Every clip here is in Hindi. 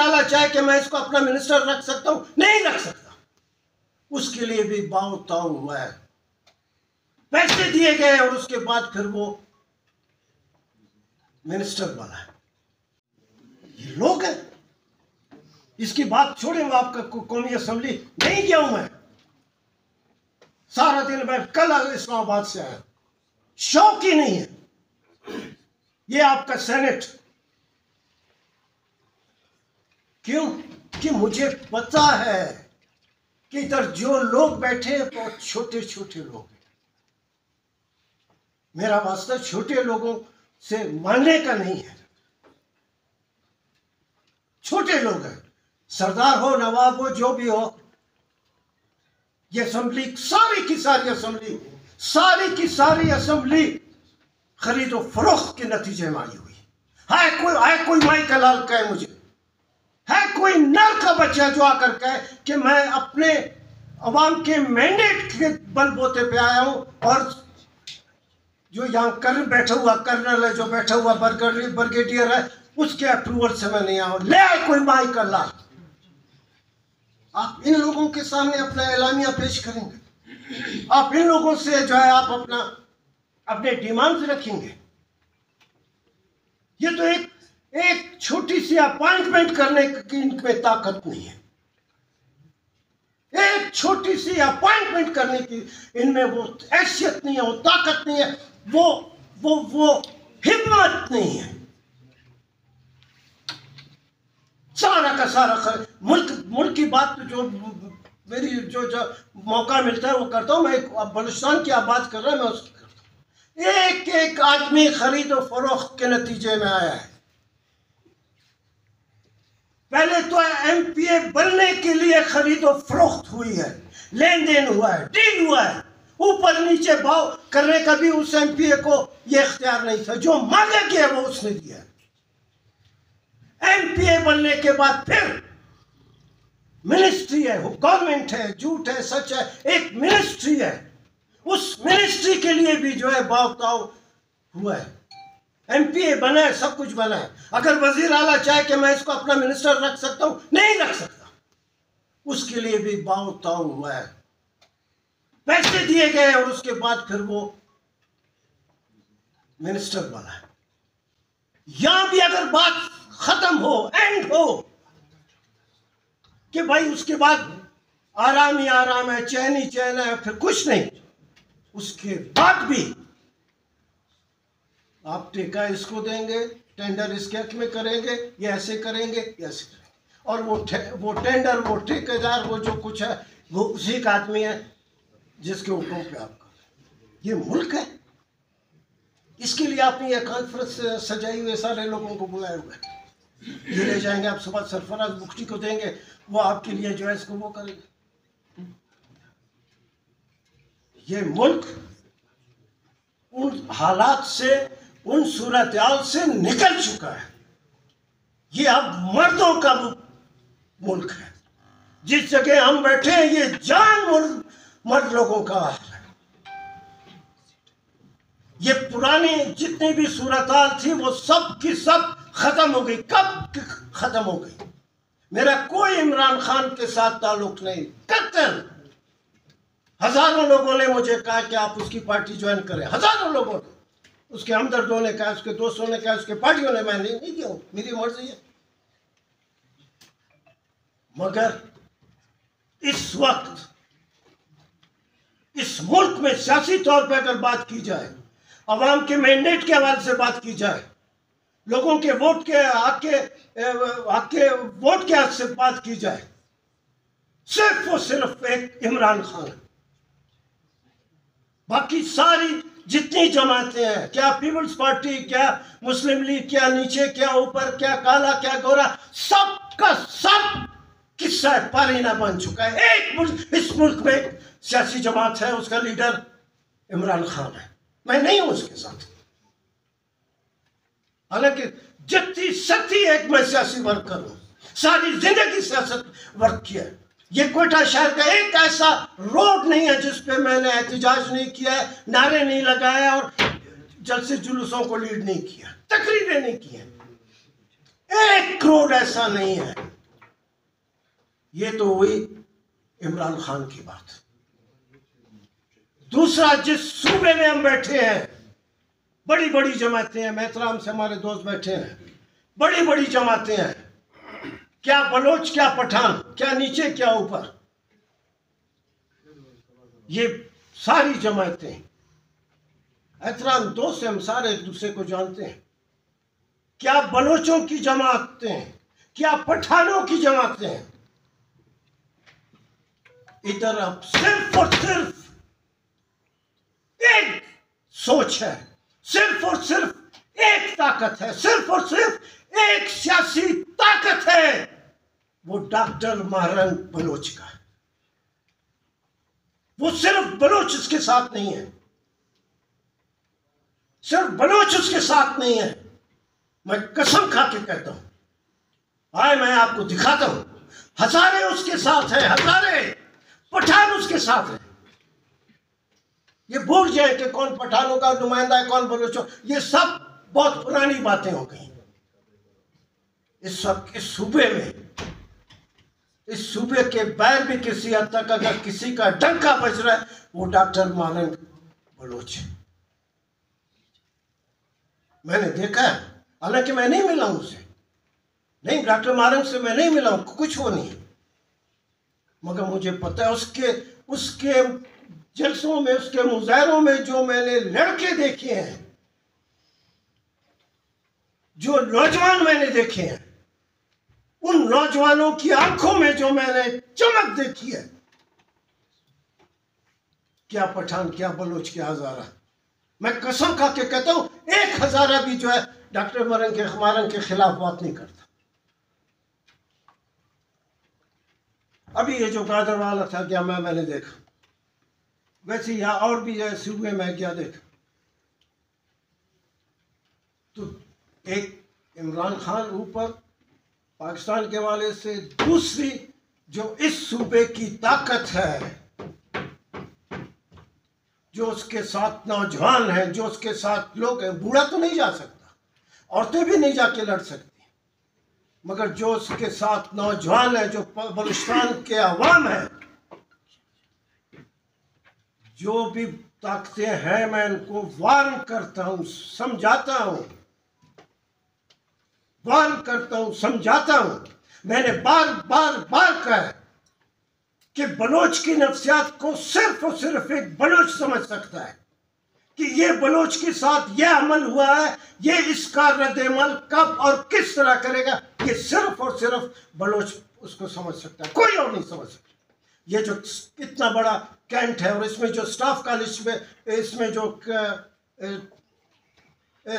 आला चाहे कि मैं इसको अपना मिनिस्टर रख सकता हूं, नहीं रख सकता। उसके लिए भी बाव ताव हुआ है, पैसे दिए गए और उसके बाद फिर वो मिनिस्टर बना है। ये लोग हैं। इसकी बात छोड़े, वो आपका कौमी असेंबली नहीं गया हूं मैं, सारा दिन मैं कल इस्लामाबाद से आया, शौक ही नहीं है। ये आपका सेनेट, क्यों कि मुझे पता है कि इधर जो लोग बैठे हैं बहुत छोटे छोटे लोग हैं। मेरा वास्ता छोटे लोगों से मानने का नहीं है। छोटे लोग हैं, सरदार हो, नवाब हो, जो भी हो, ये असेंबली सारी की सारी असेंबली खरीदो फरोख्त के नतीजे में आई हुई है। कोई माई का लाल कहे मुझे, है कोई नर का बच्चा जो आकर कहे कि मैं अपने अवाम के मैंडेट के बलबूते पे आया हूं, और जो यहाँ बैठा हुआ कर्नल है, जो बैठा हुआ ब्रिगेडियर है, उसके अप्रूवल से मैं नहीं आया। ले आए कोई माई का लाल। आप इन लोगों के सामने अपना एलामिया पेश करेंगे, आप इन लोगों से जो है आप अपने डिमांड्स रखेंगे। ये तो एक छोटी सी अपॉइंटमेंट करने की इनमें ताकत नहीं है। एक छोटी सी अपॉइंटमेंट करने की इनमें वो हैसियत नहीं है, वो ताकत नहीं है, वो हिम्मत नहीं है। सारा का सारा मुल्क की बात जो मेरी जो मौका मिलता है वो करता हूं। मैं बलूचिस्तान की आप बात कर रहा हूं, मैं उसकी करता हूं। एक एक आदमी खरीदो फरोख्त के नतीजे में आया है। पहले तो एमपीए बनने के लिए खरीदो फरोख्त हुई है, लेन देन हुआ है, डील हुआ है। ऊपर नीचे भाव करने का भी उस एमपीए को यह इख्तियार नहीं था। जो मांगा गया वो उसने दिया। एमपीए बनने के बाद फिर मिनिस्ट्री है, गवर्नमेंट है, झूठ है, सच है, एक मिनिस्ट्री है। उस मिनिस्ट्री के लिए भी जो है भाव ताव हुआ है। एमपीए बना है, सब कुछ बना है। अगर वजीर आला चाहे कि मैं इसको अपना मिनिस्टर रख सकता हूं, नहीं रख सकता। उसके लिए भी भाव ताव हुआ है, पैसे दिए गए और उसके बाद फिर वो मिनिस्टर बना है। यहां भी अगर बात खत्म हो, एंड हो, कि भाई उसके बाद आराम ही आराम है, चैन ही चैन है, फिर कुछ नहीं, उसके बाद भी आप टेका इसको देंगे, टेंडर इसके हक में करेंगे, ये ऐसे करेंगे, ये ऐसे करेंगे। और वो टेंडर, वो ठेकेदार, वो जो कुछ है, वो उसी का आदमी है जिसके हुक्म पे आप कर। ये मुल्क है। इसके लिए आपने ये कॉन्फ्रेंस सजाई हुए, सारे लोगों को बुलाए हुए। ये ले जाएंगे आप सुबह सरफराज मुफ्ती को देंगे, वो आपके लिए जो है इसको वो करेंगे। ये मुल्क उन हालात से, उन सूरत-ए-हाल से निकल चुका है। ये अब मर्दों का मुल्क है। जिस जगह हम बैठे हैं ये जान मर्द लोगों का हाल है। ये पुरानी जितनी भी सूरत-ए-हाल थी वो सब की सब खत्म हो गई। कब खत्म हो गई? मेरा कोई इमरान खान के साथ ताल्लुक नहीं, कतई। हजारों लोगों ने मुझे कहा कि आप उसकी पार्टी ज्वाइन करें, हजारों लोगों ने, उसके हमदर्दों ने कहा, उसके दोस्तों ने कहा, उसके पार्टियों ने। मैं नहीं किया, मेरी मर्जी है। मगर इस वक्त इस मुल्क में सियासी तौर पर अगर बात की जाए, अवाम के मैंडेट के हवाले से बात की जाए, लोगों के वोट के हक के वोट के हक से बात की जाए, सिर्फ और सिर्फ एक इमरान खान है। बाकी सारी जितनी जमातें हैं, क्या पीपल्स पार्टी, क्या मुस्लिम लीग, क्या नीचे, क्या ऊपर, क्या काला, क्या गोरा, सबका सब किस्सा पारीना बन चुका है। इस मुल्क में सियासी जमात है, उसका लीडर इमरान खान है। मैं नहीं हूं उसके साथ, हालांकि जितनी सच्ची एक मैं सियासी वर्कर हूं, सारी जिंदगी सियासत वर्क किया। ये कोयटा शहर का एक ऐसा रोड नहीं है जिस पे मैंने एहतजाज नहीं किया, नारे नहीं लगाए और जलसे जुलूसों को लीड नहीं किया, तकरीरें नहीं की। एक रोड ऐसा नहीं है ये तो हुई इमरान खान की बात। दूसरा, जिस सूबे में हम बैठे हैं, बड़ी बड़ी जमातें हैं, मेहतराम से हमारे दोस्त बैठे हैं, बड़ी बड़ी जमातें हैं, क्या बलोच क्या पठान, क्या नीचे क्या ऊपर, ये सारी जमातें एहतराम दोस्त, हम सारे एक दूसरे को जानते हैं। क्या बलोचों की जमातें हैं, क्या पठानों की जमातें हैं। इधर अब सिर्फ और सिर्फ एक सोच है, सिर्फ और सिर्फ एक ताकत है, सिर्फ और सिर्फ एक सियासी ताकत है, वो डॉक्टर महरंग बलोच का है। वो सिर्फ बलोच उसके साथ नहीं है, सिर्फ बलोच उसके साथ नहीं है। मैं कसम खा के कहता हूं, आए मैं आपको दिखाता हूं, हजारे उसके साथ है, हजारे पठान उसके साथ है। ये भूल जाए कि कौन पठानों का नुमाइंदा है, कौन बलोचों, ये सब बहुत पुरानी बातें हो गई। इस वक्त इस सूबे में, इस सूबे के बाहर भी किसी हद तक अगर किसी का डंका बज रहा है, वो डॉक्टर महरंग बलोच है। मैंने देखा है, हालांकि मैं नहीं मिला हूं उससे, नहीं, डॉक्टर महरंग से मैं नहीं मिला हूं, कुछ वो नहीं, मगर मुझे पता है उसके जलसों में, उसके मुजाहरों में जो मैंने लड़के देखे हैं, जो नौजवान मैंने देखे हैं, उन नौजवानों की आंखों में जो मैंने चमक देखी है, क्या पठान क्या बलोच क्या हजारा, मैं कसम खा के कहता हूं, एक हजारा भी जो है डॉक्टर महरंग के खिलाफ बात नहीं करता। अभी ये जो गादर वाला था, क्या मैंने देखा, वैसे यहाँ और भी जो है सूबे में क्या देखा, तो एक इमरान खान ऊपर पाकिस्तान के वाले से, दूसरी जो इस सूबे की ताकत है, जो उसके साथ नौजवान हैं, जो उसके साथ लोग हैं, बूढ़ा तो नहीं जा सकता, औरतें भी नहीं जाके लड़ सकती, मगर जो उसके साथ नौजवान है, जो बलूचिस्तान के अवाम है, जो भी ताकतें हैं, मैं उनको वार्न करता हूं, समझाता हूं, वार्न करता हूं, समझाता हूं। मैंने बार बार बार कहा कि बलोच की नफ्सियात को सिर्फ और सिर्फ एक बलोच समझ सकता है कि ये बलोच के साथ ये अमल हुआ है, ये इसका रद्द-ए-अमल कब और किस तरह करेगा, ये सिर्फ और सिर्फ बलोच उसको समझ सकता है, कोई और नहीं समझ सकता। ये जो इतना बड़ा कैंट है, और इसमें जो स्टाफ कॉलेज में, इसमें जो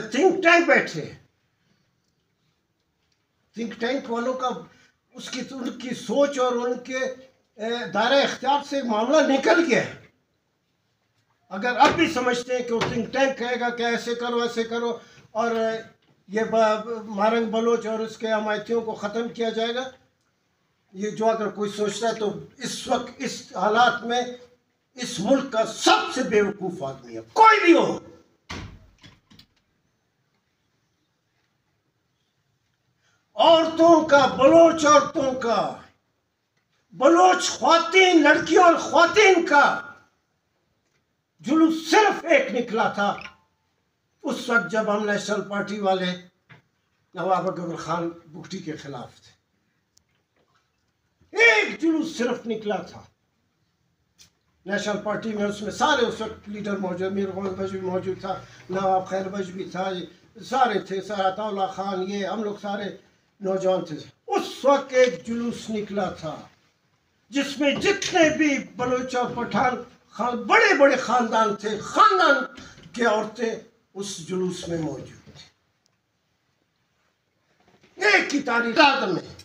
थिंक टैंक बैठे, थिंक टैंक वालों का उनकी सोच और उनके दायरा इख्तियार से मामला निकल गया है। अगर अब भी समझते हैं कि वो थिंक टैंक कहेगा कि ऐसे करो ऐसे करो, और ये महरंग बलोच और उसके हमायतियों को ख़त्म किया जाएगा, ये जो अगर कोई सोचता है, तो इस वक्त इस हालात में इस मुल्क का सबसे बेवकूफ आदमी है, कोई भी हो। औरतों का, बलोच औरतों का, बलोच ख्वातीन, लड़कियों और ख्वातीन का जुलूस सिर्फ एक निकला था उस वक्त जब हम नेशनल पार्टी वाले नवाब अकबर खान बुगटी के खिलाफ थे। एक जुलूस सिर्फ निकला था नेशनल पार्टी में, उसमें सारे उस वक्त लीडर मौजूद, मीर गौस बज भी मौजूद था, नवाब खैर बज भी था, सारे थे, सरातौला खान, ये हम लोग सारे नौजवान थे। उस वक्त एक जुलूस निकला था जिसमें जितने भी बलोच और पठान बड़े बड़े खानदान थे, खानदान की औरतें उस जुलूस में मौजूद थी। एक ही तारीख में,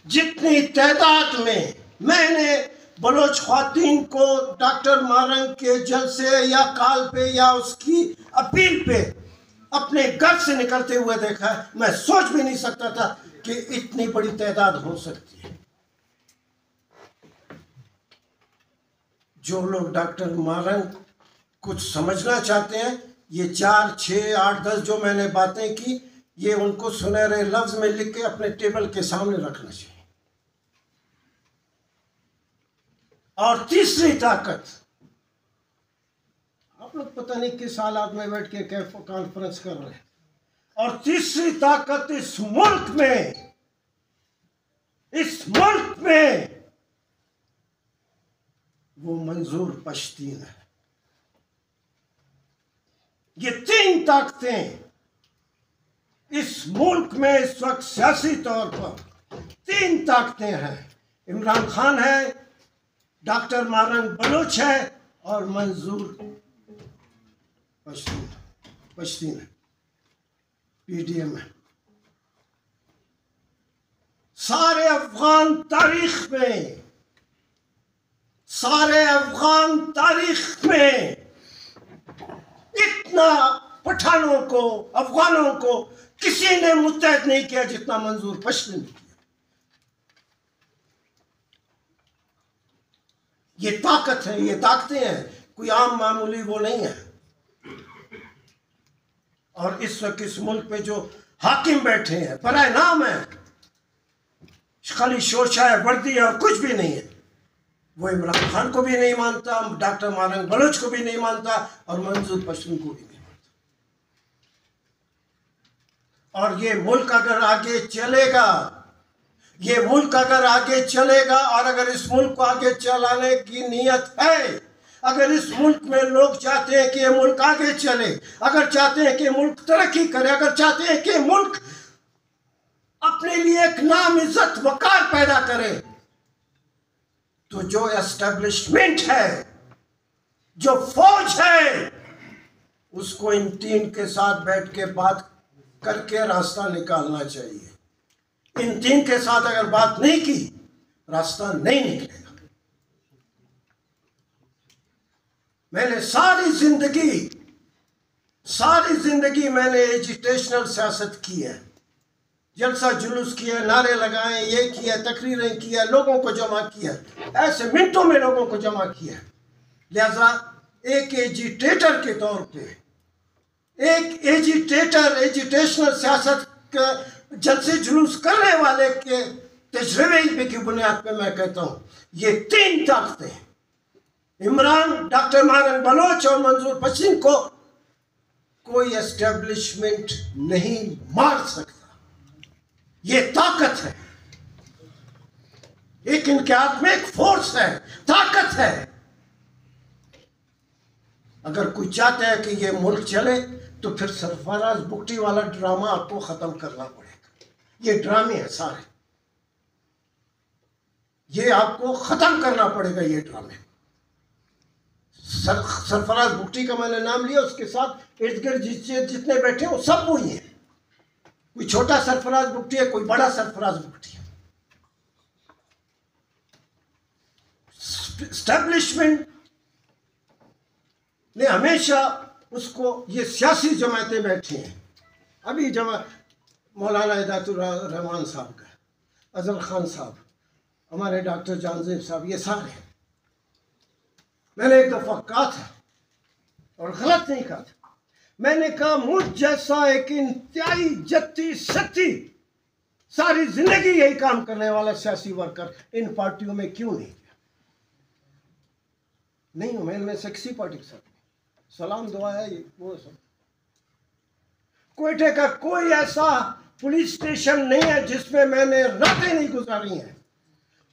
जितनी तादाद में मैंने बलोच ख्वातीन को डॉक्टर महरंग के जलसे या कॉल पे या उसकी अपील पे अपने घर से निकलते हुए देखा है, मैं सोच भी नहीं सकता था कि इतनी बड़ी तादाद हो सकती है। जो लोग डॉक्टर महरंग कुछ समझना चाहते हैं, ये 4, 6, 8, 10 जो मैंने बातें की, ये उनको सुनहरे लफ्ज में लिख के अपने टेबल के सामने रखना चाहिए। और तीसरी ताकत, आप लोग पता नहीं किस हालात में बैठ के कॉन्फ्रेंस कर रहे हैं, और तीसरी ताकत इस मुल्क में वो मंजूर पश्तीन है। ये तीन ताकतें इस मुल्क में इस वक्त सियासी तौर पर तीन ताकतें हैं। इमरान खान है, डॉक्टर मारंग बलोच है और मंजूर पश्तीन है, पीडीएम है। सारे अफगान तारीख में इतना पठानों को, अफगानों को किसी ने मुत्तहद नहीं किया जितना मंजूर पश्तीन ने किया। ये ताकत है, ये ताकतें हैं, कोई आम मामूली वो नहीं है। और इस वक्त इस मुल्क में जो हाकिम बैठे हैं, बराए नाम है, खाली शोशा है, वर्दी है और कुछ भी नहीं है। वो इमरान खान को भी नहीं मानता, डॉक्टर मारंग बलोच को भी नहीं मानता और मंजूर पश्तीन को भी नहीं मानता। और ये मुल्क अगर आगे चलेगा, और अगर इस मुल्क को आगे चलाने की नीयत है, अगर इस मुल्क में लोग चाहते हैं कि ये मुल्क आगे चले, अगर चाहते हैं कि मुल्क तरक्की करे, अगर चाहते हैं कि मुल्क अपने लिए एक नाम, इज्जत, वकार पैदा करे, तो जो एस्टेब्लिशमेंट है, जो फौज है, उसको इन तीन के साथ बैठ के बात करके रास्ता निकालना चाहिए। इन तीन के साथ अगर बात नहीं की, रास्ता नहीं निकलेगा। मैंने सारी जिंदगी मैंने एजुटेशनल सियासत की है, जलसा जुलूस किया, नारे लगाए, ये किया, तकरीरें किया, लोगों को जमा किया, ऐसे मिनटों में लोगों को जमा किया। लिहाजा एक एजिटेटर के तौर पे, एक एजुटेशनल सियासत का जलसे जुलूस करने वाले के तजर्बे की बुनियाद पे मैं कहता हूँ, ये तीन ताकतें, इमरान, डॉक्टर मारंग बलोच और मंजूर पश्तीन को कोई एस्टेब्लिशमेंट नहीं मार सकता। ये ताकत है, एक इनके हाथ में एक फोर्स है, ताकत है। अगर कोई चाहता है कि ये मुल्क चले, तो फिर सरफराज बुगटी वाला ड्रामा आपको खत्म करना पड़ेगा। ये ड्रामे हैं सारे, ये आपको खत्म करना पड़ेगा। ये ड्रामे, सरफराज बुगटी का मैंने नाम लिया, उसके साथ इर्द गिर्द जितने बैठे हैं वो सब वही हैं। कोई छोटा सरफराज बुगटी है, कोई बड़ा सरफराज बुगटी है। एस्टेब्लिशमेंट ने हमेशा उसको, ये सियासी जमातें बैठी हैं। अभी मौलाना हिदायतुर रहमान साहब का, अजहर खान साहब, हमारे डॉक्टर जानजेब साहब, ये सारे हैं। मैंने एक दफा कहा था, और गलत नहीं कहा था, मैंने कहा मुझ जैसा एक इंतहाई जत्ती सत्ती सारी जिंदगी यही काम करने वाला सियासी वर्कर इन पार्टियों में क्यों नहीं गया? नहीं हूं मैं से किसी पार्टी के साथ, सलाम दुआ है ये वो सब। कोयटे का कोई ऐसा पुलिस स्टेशन नहीं है जिसमें मैंने रातें नहीं गुजारी हैं।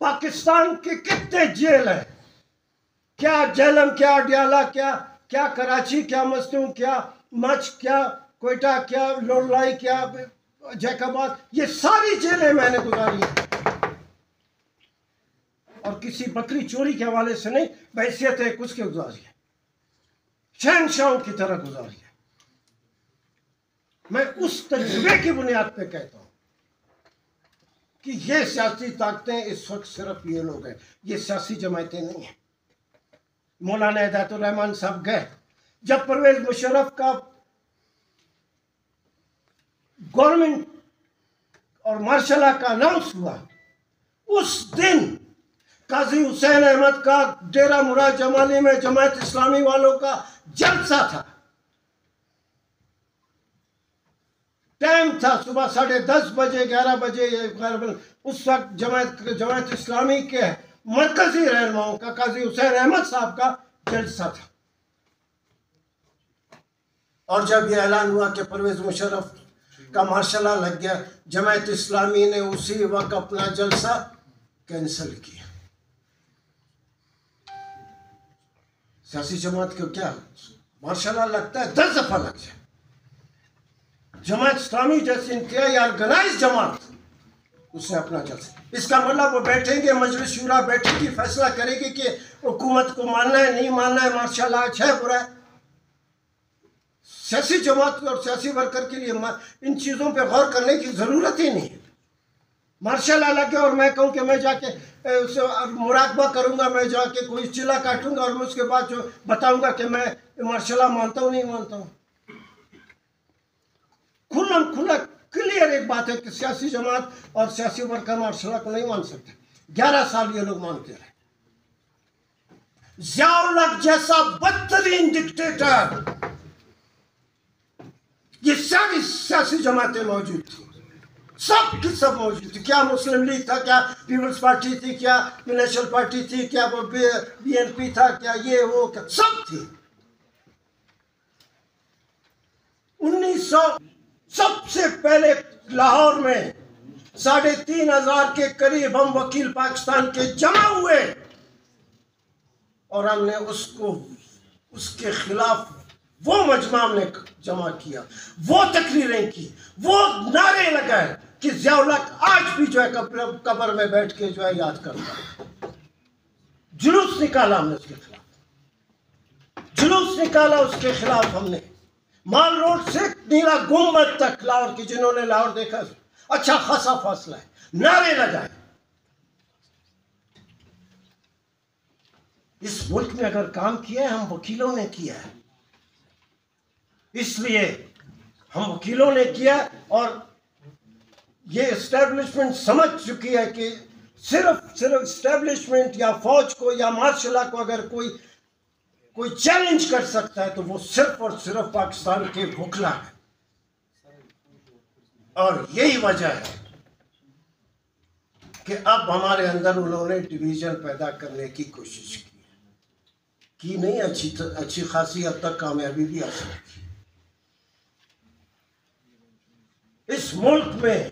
पाकिस्तान के कितने जेल है, क्या जेलम, क्या अडियाला, क्या कराची, क्या मस्तूम, क्या मच, क्या कोयटा, क्या लोरलाई, क्या जैकाबाद, ये सारी जेलें मैंने गुजारी हैं। और किसी बकरी चोरी के हवाले से नहीं, बहैसियत है उसके गुजारी है, शहनशाहों की तरह गुजारी है। मैं उस तजुर्बे की बुनियाद पे कहता हूं कि ये सियासी ताकतें इस वक्त सिर्फ ये लोग हैं, ये सियासी जमातें नहीं हैं। मौलाना हिदायतुर रहमान साहब गए, जब परवेज मुशर्रफ का गवर्नमेंट और मार्शल लॉ का अनाउंस हुआ, उस दिन काजी हुसैन अहमद का डेरा मुराद जमाली में जमात इस्लामी वालों का जलसा था। टाइम था सुबह 10:30 बजे, 11 बजे, उस वक्त जमात इस्लामी के मरकजी रहनुमाओं का काजी हुसैन अहमद साहब का जलसा था। और जब यह ऐलान हुआ कि परवेज मुशर्रफ का मार्शल लॉ लग गया, जमात इस्लामी ने उसी वक्त अपना जलसा कैंसिल किया। सियासी जमात को क्या मार्शल लॉ लगता है, 10 दफा लग जाए। जमात इस्लामी जैसी इंतहाई ऑर्गेनाइज जमात, उसने अपना जलसा, इसका मतलब वो बैठेंगे, मजलिस शूरा बैठेगी, फैसला करेगी कि हुकूमत को मानना है नहीं मानना है, मार्शल लॉ अच्छा है बुरा है। सियासी जमात और सियासी वर्कर के लिए इन चीज़ों पे गौर करने की ज़रूरत ही नहीं है। मार्शल लॉ लगे और मैं कहूँ कि मैं जाके उसे मुराकबा करूँगा, मैं जाके कोई चिल्ला काटूँगा और मैं उसके बाद जो बताऊँगा कि मैं मार्शल लॉ मानता हूँ नहीं मानता हूँ। खुला क्लियर एक बात है कि सियासी जमात और सियासी वर्कर मार्शल लॉ को नहीं मान सकते। 11 साल ये लोग मानते रहे। ज़िया-उल-हक जैसा बदतरीन डिक्टेटर, ये सारी सियासी जमातें मौजूद थी, सब की सब मौजूद थी। क्या मुस्लिम लीग था, क्या पीपल्स पार्टी थी, क्या नेशनल पार्टी थी, क्या वो BNP था, क्या ये वो, क्या सब थी। 1900 सबसे पहले लाहौर में 3,500 के करीब हम वकील पाकिस्तान के जमा हुए और हमने उसके खिलाफ वो मजमा ने जमा किया, वो तकरीरें की, वो नारे लगाए कि ज़िया-उल-हक आज भी जो है कब्र में बैठ के जो है याद करता है। जुलूस निकाला हमने उसके खिलाफ, जुलूस निकाला उसके खिलाफ हमने, माल रोड से नीला गुम्बद तक लाहौर की, जिन्होंने लाहौर देखा अच्छा खासा फासला है, नारे लगाए। इस मुल्क में अगर काम किया है हम वकीलों ने किया है, इसलिए हम वकीलों ने किया। और ये एस्टेब्लिशमेंट समझ चुकी है कि सिर्फ एस्टेब्लिशमेंट या फौज को या मार्शल लॉ को अगर कोई चैलेंज कर सकता है तो वो सिर्फ और सिर्फ पाकिस्तान के भुखला है। और यही वजह है कि अब हमारे अंदर उन्होंने डिवीजन पैदा करने की कोशिश की नहीं, अच्छी खासी हद तक कामयाबी भी हासिल की। इस मुल्क में